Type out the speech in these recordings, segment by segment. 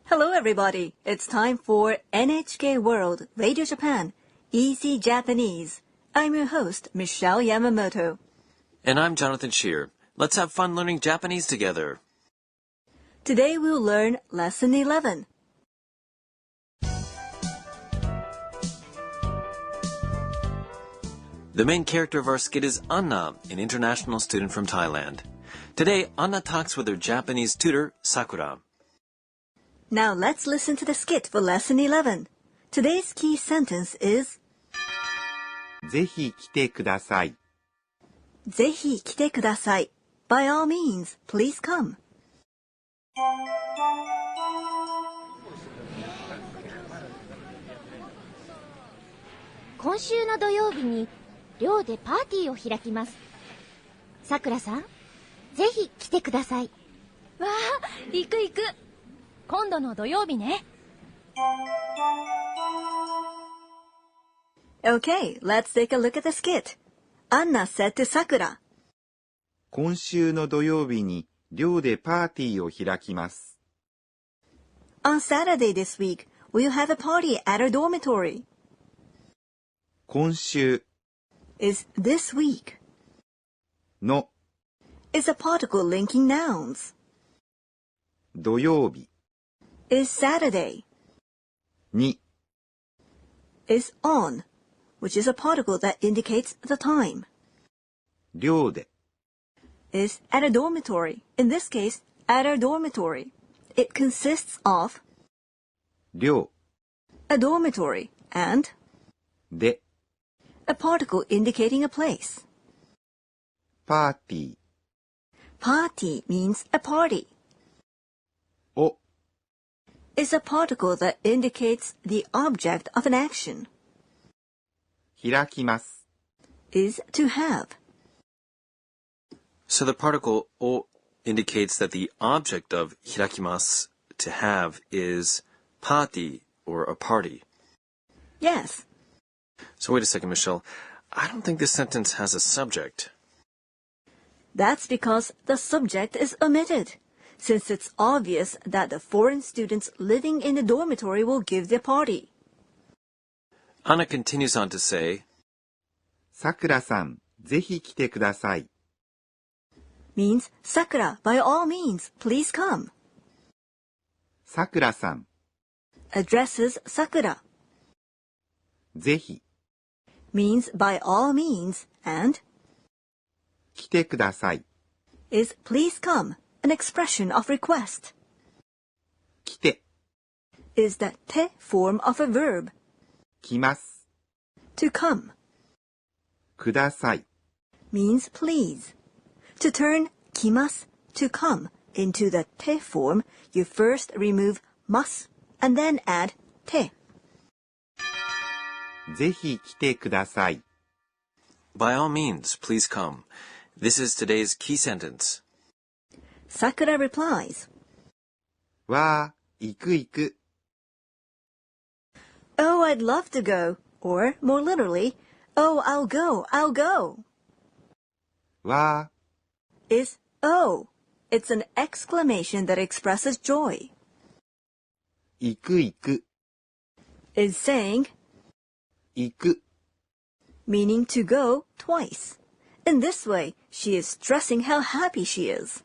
Hello everybody, it's time for NHK World Radio Japan Easy Japanese. I'm your host, Michelle Yamamoto. And I'm Jonathan Shear. Let's have fun learning Japanese together. Today we'll learn Lesson 11. The main character of our skit is Anna, an international student from Thailand. Today, Anna talks with her Japanese tutor, Sakura. Now let's listen to the skit for Lesson 11. Today's key sentence is ぜひ来てください。ぜひ来てください. By all means, please come. 今週の土曜日に寮でパーティーを開きます。さくらさん、ぜひ来てください。わあ、行く行く。今度の土曜日ね。Okay, let's take a look at the skit. Anna said to Sakura, 今週の土曜日に寮でパーティーを開きます。On Saturday this week, we'll have a party at our dormitory. 今週 Is this week. の Is a particle linking nouns. 土曜日 Is Saturday. に Is on, which is a particle that indicates the time. 寮で Is at a dormitory. In this case, at our dormitory. It consists of 寮 a dormitory and で a particle indicating a place. パーティー Party means a party. を Is a particle that indicates the object of an action. 開きます。 Is to have. So the particle o indicates that the object of hirakimasu, to have, is party or a party. Yes. So wait a second, Michelle. I don't think this sentence has a subject. That's because the subject is omitted, since it's obvious that the foreign students living in the dormitory will give the party. Anna continues on to say, さくらさん、ぜひ来てください。Means, Sakura, by all means, please come. さくらさん、 Addresses Sakura. ぜひ Means by all means and 来てください。 is please come, an expression of request. 来て Is the te form of a verb, 来ます。 to come. ください。 Means please. To turn kimasu, to come, into the te form, you first remove mas and then add te. ぜひ来てください。 By all means, please come. This is today's key sentence. Sakura replies, わー、行く行く。 Oh, I'd love to go. Or, more literally, oh, I'll go, I'll go. わ Is oh. It's an exclamation that expresses joy. ー、行く行く。 Is saying, 行く。 meaning to go twice. In this way, she is stressing how happy she is.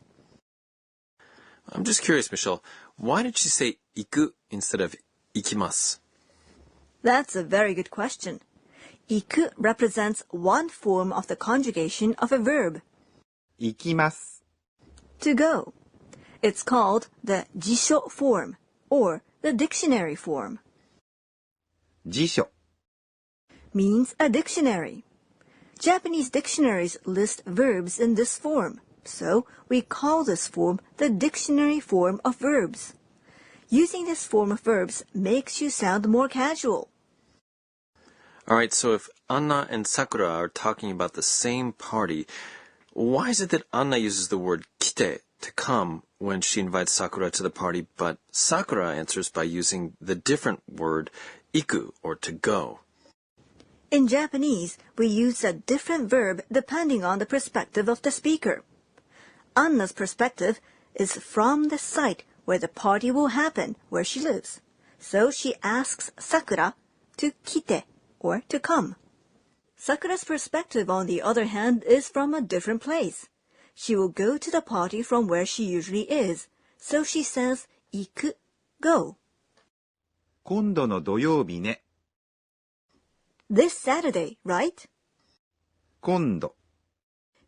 I'm just curious, Michelle. Why did she say iku instead of ikimasu? That's a very good question. Iku represents one form of the conjugation of a verb, 行きます。 to go. It's called the jisho form, or the dictionary form. 辞書 Means a dictionary. Japanese dictionaries list verbs in this form, so we call this form the dictionary form of verbs. Using this form of verbs makes you sound more casual. Alright, so if Anna and Sakura are talking about the same party, why is it that Anna uses the word kite, to come, when she invites Sakura to the party, but Sakura answers by using the different word iku, or to go? In Japanese, we use a different verb depending on the perspective of the speaker. Anna's perspective is from the site where the party will happen where she lives. So she asks Sakura to kite, or to come. Sakura's perspective, on the other hand, is from a different place. She will go to the party from where she usually is. So she says, 行く, go. 今度の土曜日ね。This Saturday, right? 今度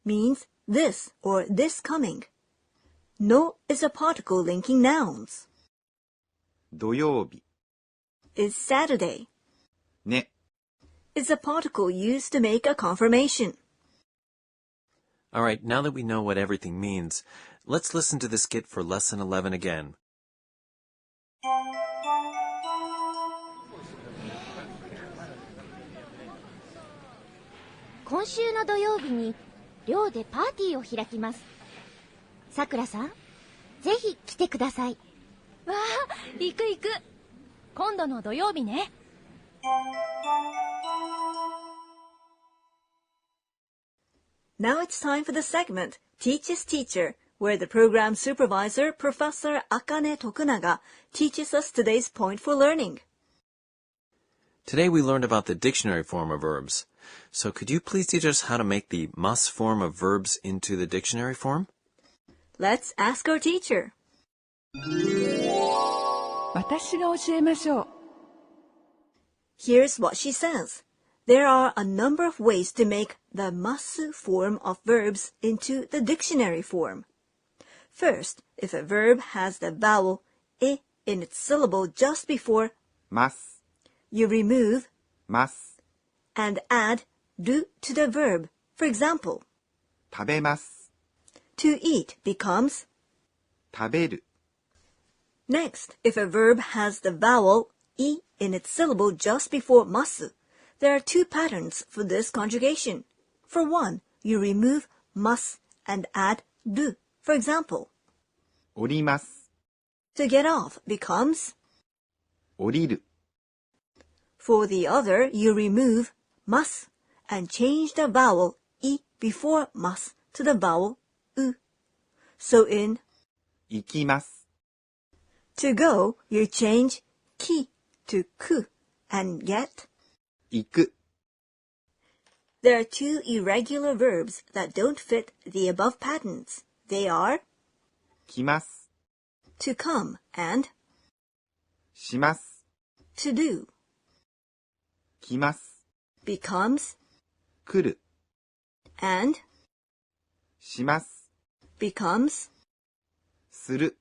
means this or this coming. No is a particle linking nouns. 土曜日 Is Saturday. ね。Is a particle used to make a confirmation. All right, now that we know what everything means, let's listen to the skit for Lesson 11 again. 今週の土曜日に寮でパーティーを開きます。さくらさん、ぜひ来てください。わあ、行く行く。今度の土曜日ね。Now it's time for the segment, Teaches Teacher, where the program supervisor, Professor Akane Tokunaga, teaches us today's point for learning. Today we learned about the dictionary form of verbs. So could you please teach us how to make the must form of verbs into the dictionary form? Let's ask our teacher. 私が教えましょう。 Here's what she says. There are a number of ways to make the must form of verbs into the dictionary form. First, if a verb has the vowel e in its syllable just before ます you remove ます and add do to the verb. For example, 食べます to eat becomes. 食べる Next, if a verb has the vowel e in its syllable just before masu, there are two patterns for this conjugation. For one, you remove mas and add do. For example, 降ります to get off becomes. 降りる For the other, you remove mas and change the vowel e before mas to the vowel u. So in 行きます to go, you change ki to ku and get. 行く There are two irregular verbs that don't fit the above patterns. They are 来ます to come and します to do. 来ます Becomes 来る and します becomes. する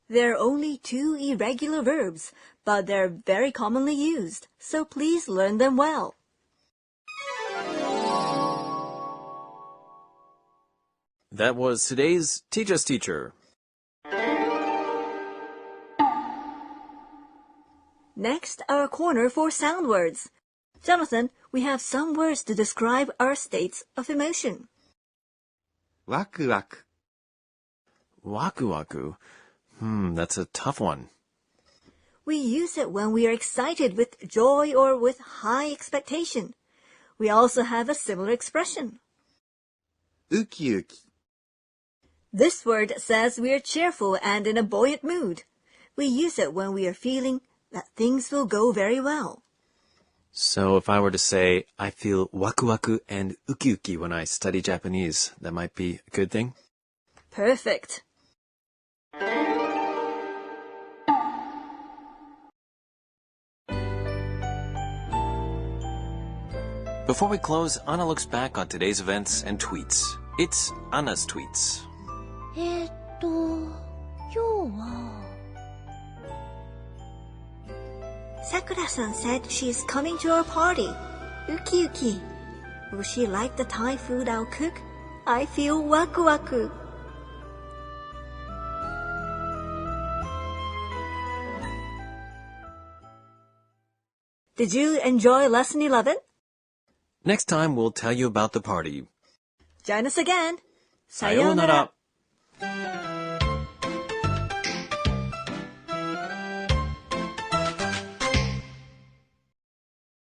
There are only two irregular verbs, but they're very commonly used, so please learn them well. That was today's Teach Us Teacher. Next, our corner for sound words. Jonathan, we have some words to describe our states of emotion. ワクワク Waku waku. That's a tough one. We use it when we are excited with joy or with high expectation. We also have a similar expression. ウキウキ This word says we are cheerful and in a buoyant mood. We use it when we are feeling that things will go very well. So if I were to say, I feel waku waku and uki uki when I study Japanese, that might be a good thing? Perfect. Before we close, Anna looks back on today's events and tweets. It's Anna's tweets. 今日は Sakura-san said she is coming to our party. Uki uki. Will she like the Thai food I'll cook? I feel waku waku. Did you enjoy lesson 11? Next time, we'll tell you about the party. Join us again. さようなら。